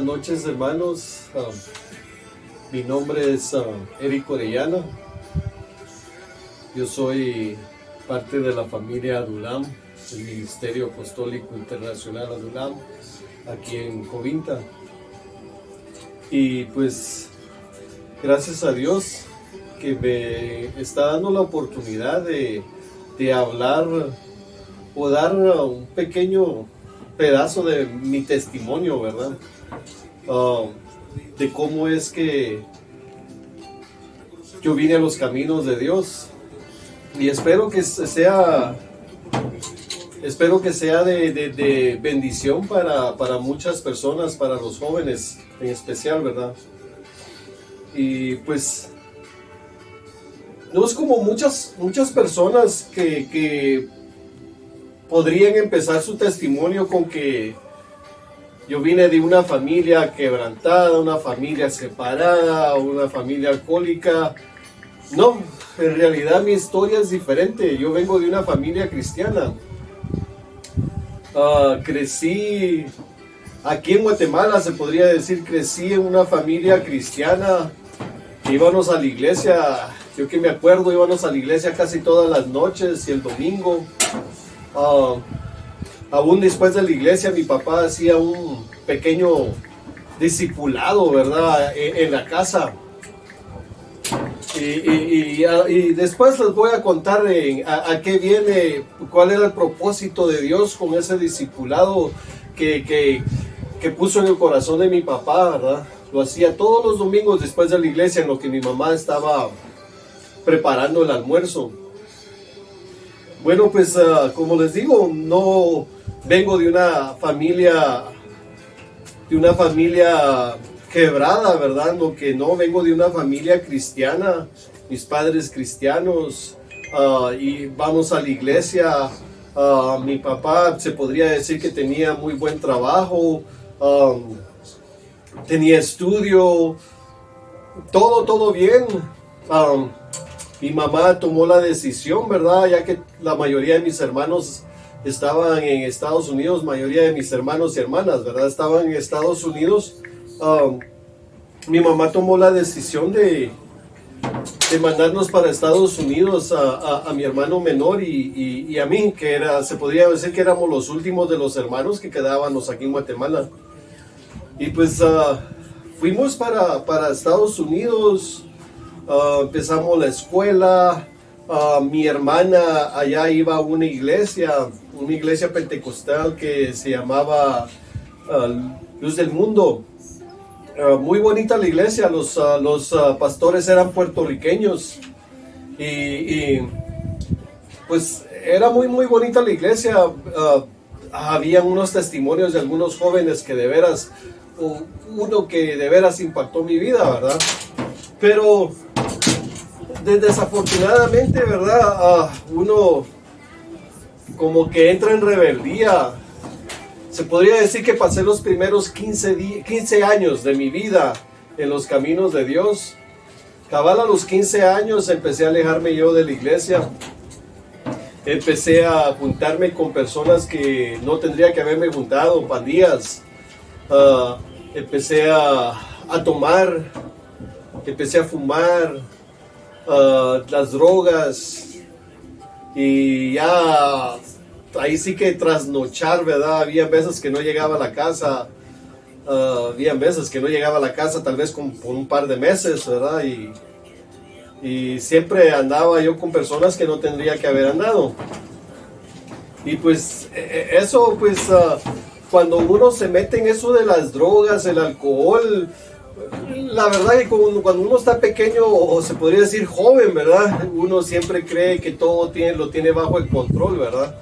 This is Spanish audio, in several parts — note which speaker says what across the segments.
Speaker 1: Buenas noches, hermanos. Mi nombre es Eric Orellana. Yo soy parte de la familia Adulam, el Ministerio Apostólico Internacional Adulam, aquí en Covinta. Y pues, gracias a Dios que me está dando la oportunidad de hablar o dar un pequeño pedazo de mi testimonio, ¿verdad? De cómo es que yo vine a los caminos de Dios. Y espero que sea de bendición para muchas personas, para los jóvenes en especial, ¿verdad? Y pues no es como muchas personas que podrían empezar su testimonio con que yo vine de una familia quebrantada, una familia separada, una familia alcohólica. No, en realidad mi historia es diferente. Yo vengo de una familia cristiana. Crecí aquí en Guatemala, se podría decir, crecí en una familia cristiana. Íbamos a la iglesia, yo que me acuerdo, íbamos a la iglesia casi todas las noches y el domingo. Aún después de la iglesia, mi papá hacía un pequeño discipulado, ¿verdad?, en la casa. Y después les voy a contar a qué viene, cuál era el propósito de Dios con ese discipulado que puso en el corazón de mi papá, ¿verdad? Lo hacía todos los domingos después de la iglesia, en lo que mi mamá estaba preparando el almuerzo. Bueno, pues como les digo, no vengo de una familia quebrada, ¿verdad? No vengo de una familia cristiana, mis padres cristianos, y vamos a la iglesia. Mi papá se podría decir que tenía muy buen trabajo, tenía estudio, todo bien. Mi mamá tomó la decisión, ¿verdad? Ya que la mayoría de mis hermanos estaban en Estados Unidos, mayoría de mis hermanos y hermanas, ¿verdad?, estaban en Estados Unidos. Mi mamá tomó la decisión de mandarnos para Estados Unidos a mi hermano menor y a mí, que se podría decir que éramos los últimos de los hermanos que quedábamos aquí en Guatemala. Y pues fuimos para Estados Unidos. Empezamos la escuela. Mi hermana allá iba a una iglesia pentecostal que se llamaba Luz del Mundo. Muy bonita la iglesia. Los pastores eran puertorriqueños y pues era muy bonita la iglesia. Habían unos testimonios de algunos jóvenes que de veras, uno que de veras impactó mi vida, ¿verdad? Pero desafortunadamente, ¿verdad? Uno como que entra en rebeldía. Se podría decir que pasé los primeros 15 años de mi vida en los caminos de Dios. Cabal, a los 15 años empecé a alejarme yo de la iglesia. Empecé a juntarme con personas que no tendría que haberme juntado, pandillas. Empecé a tomar, empecé a fumar, las drogas, y ya ahí sí que trasnochar, ¿verdad? Había veces que no llegaba a la casa, tal vez por un par de meses, ¿verdad? Y siempre andaba yo con personas que no tendría que haber andado. Y pues eso, pues cuando uno se mete en eso de las drogas, el alcohol, la verdad que cuando uno está pequeño, o se podría decir joven, ¿verdad?, uno siempre cree que todo lo tiene bajo el control, ¿verdad?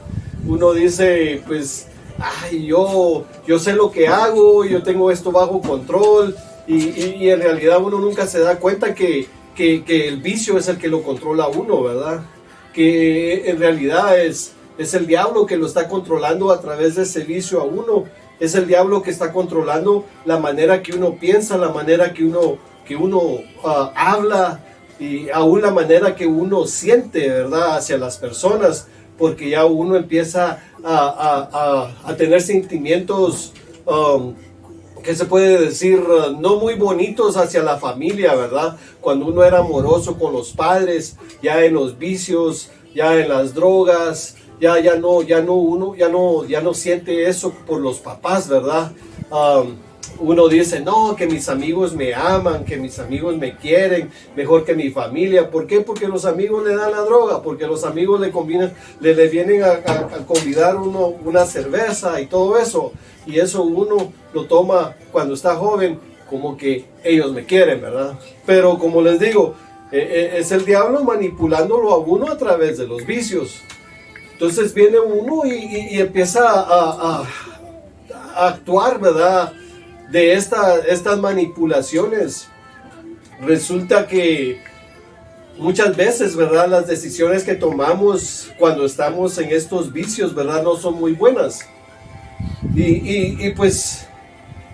Speaker 1: Uno dice, pues, ay, yo sé lo que hago, yo tengo esto bajo control, y en realidad uno nunca se da cuenta que el vicio es el que lo controla a uno, ¿verdad? Que en realidad es el diablo que lo está controlando a través de ese vicio a uno. Es el diablo que está controlando la manera que uno piensa, la manera que uno habla, y aún la manera que uno siente, ¿verdad?, hacia las personas, porque ya uno empieza a tener sentimientos ¿qué se puede decir? No muy bonitos hacia la familia, ¿verdad? Cuando uno era amoroso con los padres, ya en los vicios, ya en las drogas, uno ya no siente eso por los papás, ¿verdad? Uno dice, no, que mis amigos me aman, que mis amigos me quieren mejor que mi familia. ¿Por qué? Porque los amigos le dan la droga, porque los amigos le vienen a convidar uno una cerveza y todo eso. Y eso uno lo toma cuando está joven como que ellos me quieren, ¿verdad? Pero como les digo, es el diablo manipulándolo a uno a través de los vicios. Entonces viene uno y empieza a actuar, ¿verdad? De estas manipulaciones. Resulta que muchas veces, ¿verdad? Las decisiones que tomamos cuando estamos en estos vicios, ¿verdad? No son muy buenas. Y pues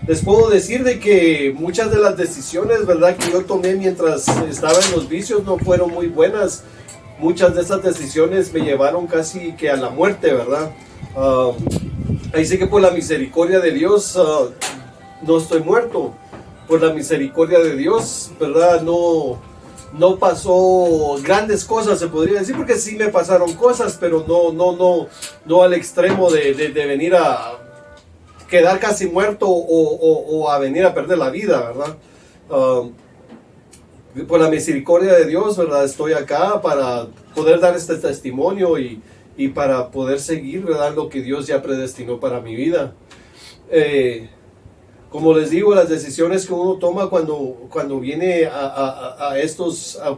Speaker 1: les puedo decir de que muchas de las decisiones, ¿verdad? Que yo tomé mientras estaba en los vicios no fueron muy buenas. Muchas de esas decisiones me llevaron casi que a la muerte, ¿verdad? Ahí sí que por la misericordia de Dios no estoy muerto. Por la misericordia de Dios, ¿verdad? No pasó grandes cosas, se podría decir, porque sí me pasaron cosas, pero no al extremo de venir a quedar casi muerto o a venir a perder la vida, ¿verdad? Por la misericordia de Dios, ¿verdad? Estoy acá para poder dar este testimonio y para poder seguir, ¿verdad? Lo que Dios ya predestinó para mi vida. Como les digo, las decisiones que uno toma cuando viene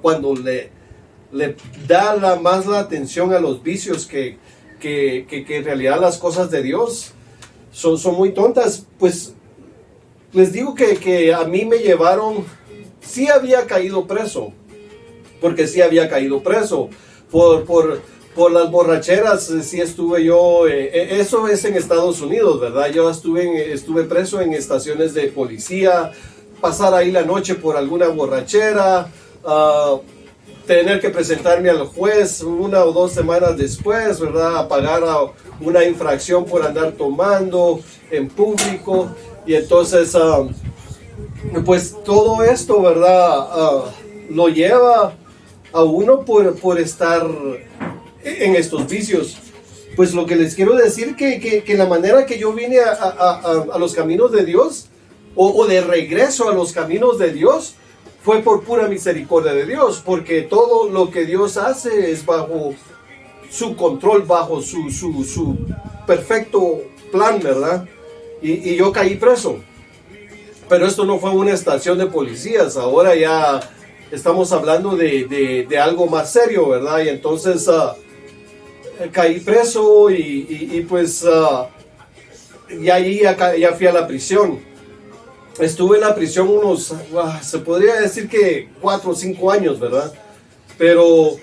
Speaker 1: cuando le da más la atención a los vicios que en realidad las cosas de Dios son muy tontas. Pues les digo que a mí me llevaron, sí había caído preso, porque sí había caído preso por las borracheras. Sí estuve yo, eso es en Estados Unidos, ¿verdad? Yo estuve preso en estaciones de policía, pasar ahí la noche por alguna borrachera, tener que presentarme al juez 1 o 2 semanas después, ¿verdad? A pagar una infracción por andar tomando en público. Y entonces, pues todo esto, ¿verdad? Lo lleva a uno por estar en estos vicios. Pues lo que les quiero decir que la manera que yo vine a los caminos de Dios o de regreso a los caminos de Dios fue por pura misericordia de Dios, porque todo lo que Dios hace es bajo su control, bajo su perfecto plan, ¿verdad? Y yo caí preso. Pero esto no fue una estación de policías, ahora ya estamos hablando de algo más serio, ¿verdad? Y entonces caí preso y pues y ahí ya fui a la prisión. Estuve en la prisión se podría decir que 4 o 5 años, ¿verdad? Pero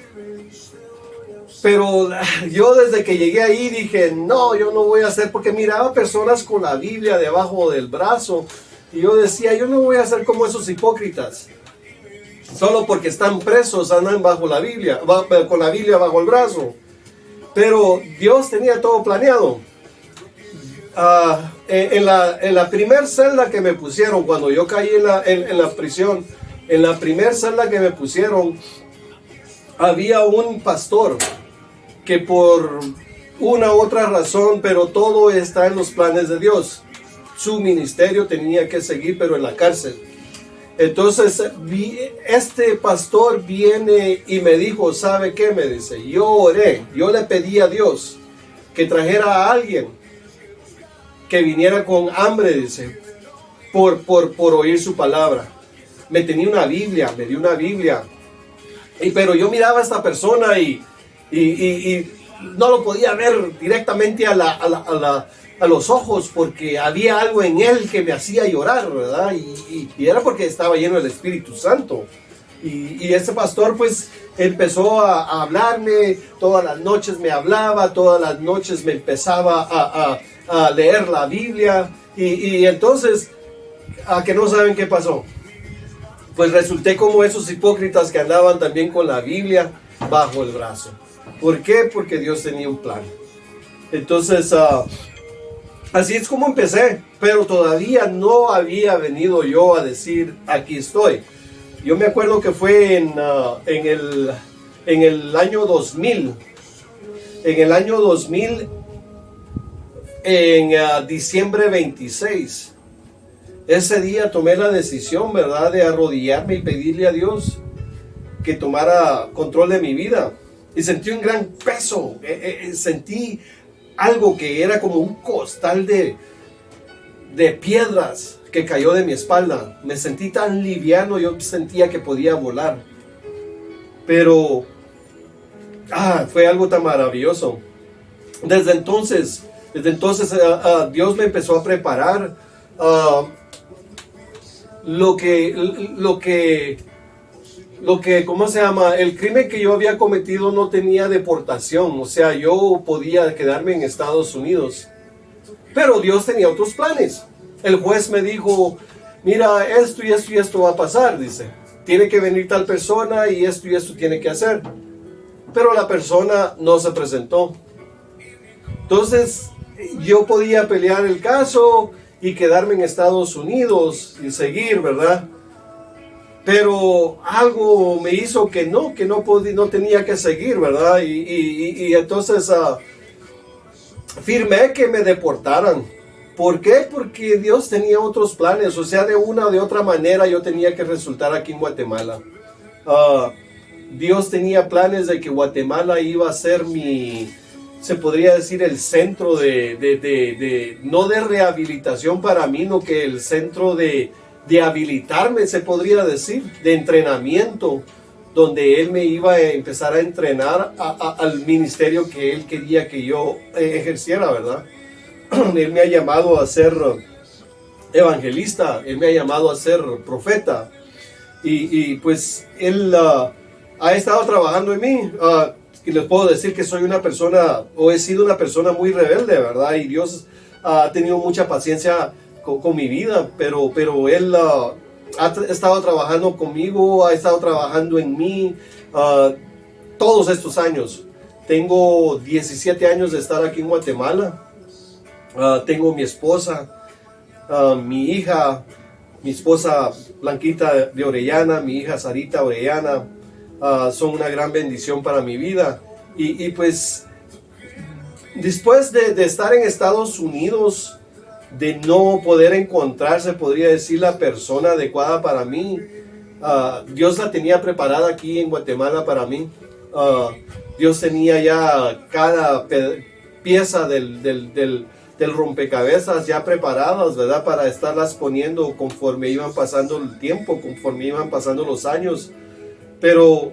Speaker 1: yo desde que llegué ahí dije, no, yo no voy a hacer, porque miraba personas con la Biblia debajo del brazo y yo decía, yo no voy a ser como esos hipócritas. Solo porque están presos andan bajo la Biblia, con la Biblia bajo el brazo. Pero Dios tenía todo planeado. En la primer celda que me pusieron, cuando yo caí en la prisión, en la primer celda que me pusieron, había un pastor que por una u otra razón, pero todo está en los planes de Dios. Su ministerio tenía que seguir, pero en la cárcel. Entonces, este pastor viene y me dijo, ¿sabe qué? Me dice, yo oré, yo le pedí a Dios que trajera a alguien que viniera con hambre, dice, por oír su palabra. Me tenía una Biblia, me dio una Biblia. Pero yo miraba a esta persona y no lo podía ver directamente a los ojos, porque había algo en él que me hacía llorar, ¿verdad? Y era porque estaba lleno del Espíritu Santo. Y ese pastor pues empezó a hablarme, todas las noches me hablaba, todas las noches me empezaba a leer la Biblia. Y entonces, ¿a que no saben qué pasó? Pues resulté como esos hipócritas que andaban también con la Biblia bajo el brazo. ¿Por qué? Porque Dios tenía un plan. Entonces, Así es como empecé, pero todavía no había venido yo a decir, aquí estoy. Yo me acuerdo que fue en el año 2000. En el año 2000, en diciembre 26. Ese día tomé la decisión, ¿verdad?, de arrodillarme y pedirle a Dios que tomara control de mi vida. Y sentí un gran peso. Sentí algo que era como un costal de piedras que cayó de mi espalda. Me sentí tan liviano, yo sentía que podía volar. Pero fue algo tan maravilloso. Desde entonces Dios me empezó a preparar. Lo que, ¿cómo se llama? El crimen que yo había cometido no tenía deportación. O sea, yo podía quedarme en Estados Unidos. Pero Dios tenía otros planes. El juez me dijo, mira, esto y esto y esto va a pasar, dice. Tiene que venir tal persona y esto tiene que hacer. Pero la persona no se presentó. Entonces, yo podía pelear el caso y quedarme en Estados Unidos y seguir, ¿verdad? Pero algo me hizo que no tenía que seguir, ¿verdad? Y entonces firmé que me deportaran. ¿Por qué? Porque Dios tenía otros planes. O sea, de una o de otra manera yo tenía que resultar aquí en Guatemala. Dios tenía planes de que Guatemala iba a ser se podría decir, el centro no de rehabilitación para mí, no, que el centro de habilitarme, se podría decir, de entrenamiento, donde Él me iba a empezar a entrenar al ministerio que Él quería que yo ejerciera, ¿verdad? Él me ha llamado a ser evangelista, Él me ha llamado a ser profeta, y pues Él ha estado trabajando en mí. Y les puedo decir que soy una persona, o he sido una persona muy rebelde, ¿verdad? Y Dios ha tenido mucha paciencia con mi vida, pero Él ha estado trabajando conmigo, ha estado trabajando en mí todos estos años. Tengo 17 años de estar aquí en Guatemala. Tengo mi esposa, mi hija, mi esposa Blanquita de Orellana, mi hija Sarita Orellana. Son una gran bendición para mi vida. Y pues después de estar en Estados Unidos, de no poder encontrarse, podría decir, la persona adecuada para mí, Dios la tenía preparada aquí en Guatemala para mí. Dios tenía ya cada pieza del rompecabezas ya preparadas, ¿verdad?, para estarlas poniendo conforme iban pasando el tiempo, conforme iban pasando los años. Pero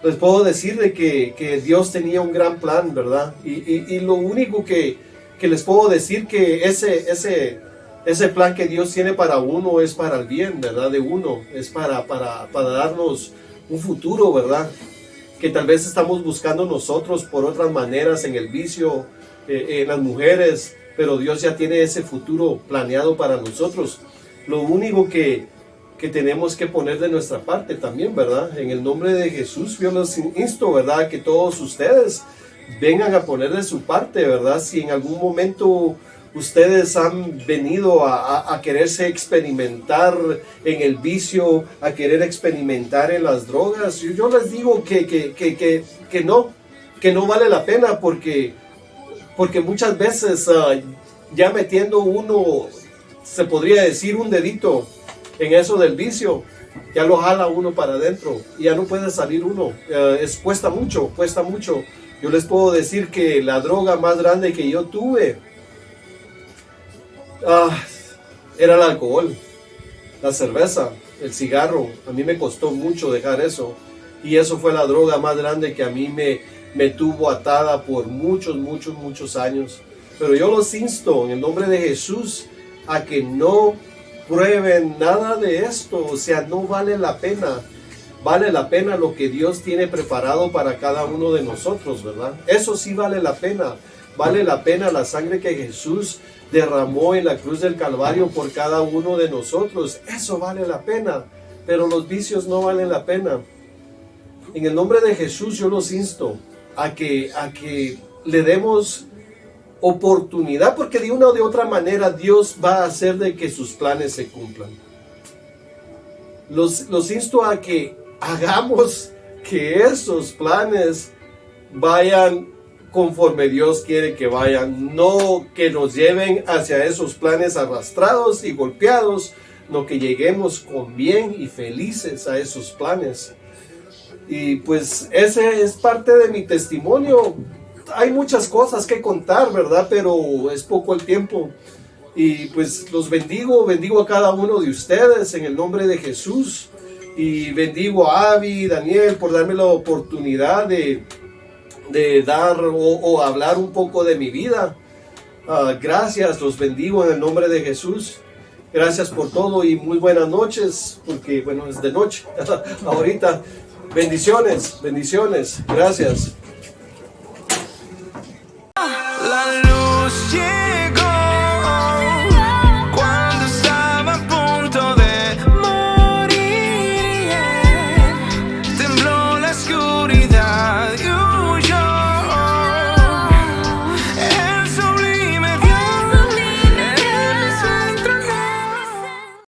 Speaker 1: les puedo decir de que Dios tenía un gran plan, ¿verdad? Y lo único que les puedo decir, que ese plan que Dios tiene para uno es para el bien, ¿verdad? De uno, es para darnos un futuro, ¿verdad? Que tal vez estamos buscando nosotros por otras maneras, en el vicio, en las mujeres, pero Dios ya tiene ese futuro planeado para nosotros. Lo único que tenemos que poner de nuestra parte también, ¿verdad? En el nombre de Jesús, yo los insto, ¿verdad?, que todos ustedes vengan a poner de su parte, ¿verdad? Si en algún momento ustedes han venido a quererse experimentar en el vicio, a querer experimentar en las drogas, yo les digo que no vale la pena, porque muchas veces ya metiendo uno, se podría decir, un dedito en eso del vicio, ya lo jala uno para adentro y ya no puede salir uno. Cuesta mucho. Yo les puedo decir que la droga más grande que yo tuve era el alcohol, la cerveza, el cigarro. A mí me costó mucho dejar eso, y eso fue la droga más grande que a mí me tuvo atada por muchos años. Pero yo los insto en el nombre de Jesús a que no prueben nada de esto. O sea, no vale la pena. Vale la pena lo que Dios tiene preparado para cada uno de nosotros, ¿verdad? Eso sí vale la pena. Vale la pena la sangre que Jesús derramó en la cruz del Calvario por cada uno de nosotros. Eso vale la pena. Pero los vicios no valen la pena. En el nombre de Jesús yo los insto a que le demos oportunidad, porque de una o de otra manera Dios va a hacer de que sus planes se cumplan. Los insto a que hagamos que esos planes vayan conforme Dios quiere que vayan, no que nos lleven hacia esos planes arrastrados y golpeados, no, que lleguemos con bien y felices a esos planes. Y pues ese es parte de mi testimonio. Hay muchas cosas que contar, ¿verdad? Pero es poco el tiempo. Y pues los bendigo a cada uno de ustedes en el nombre de Jesús. Y bendigo a Abby y Daniel por darme la oportunidad de dar o hablar un poco de mi vida. Gracias, los bendigo en el nombre de Jesús. Gracias por todo y muy buenas noches, porque bueno, es de noche ahorita. Bendiciones, bendiciones. Gracias.
Speaker 2: La luz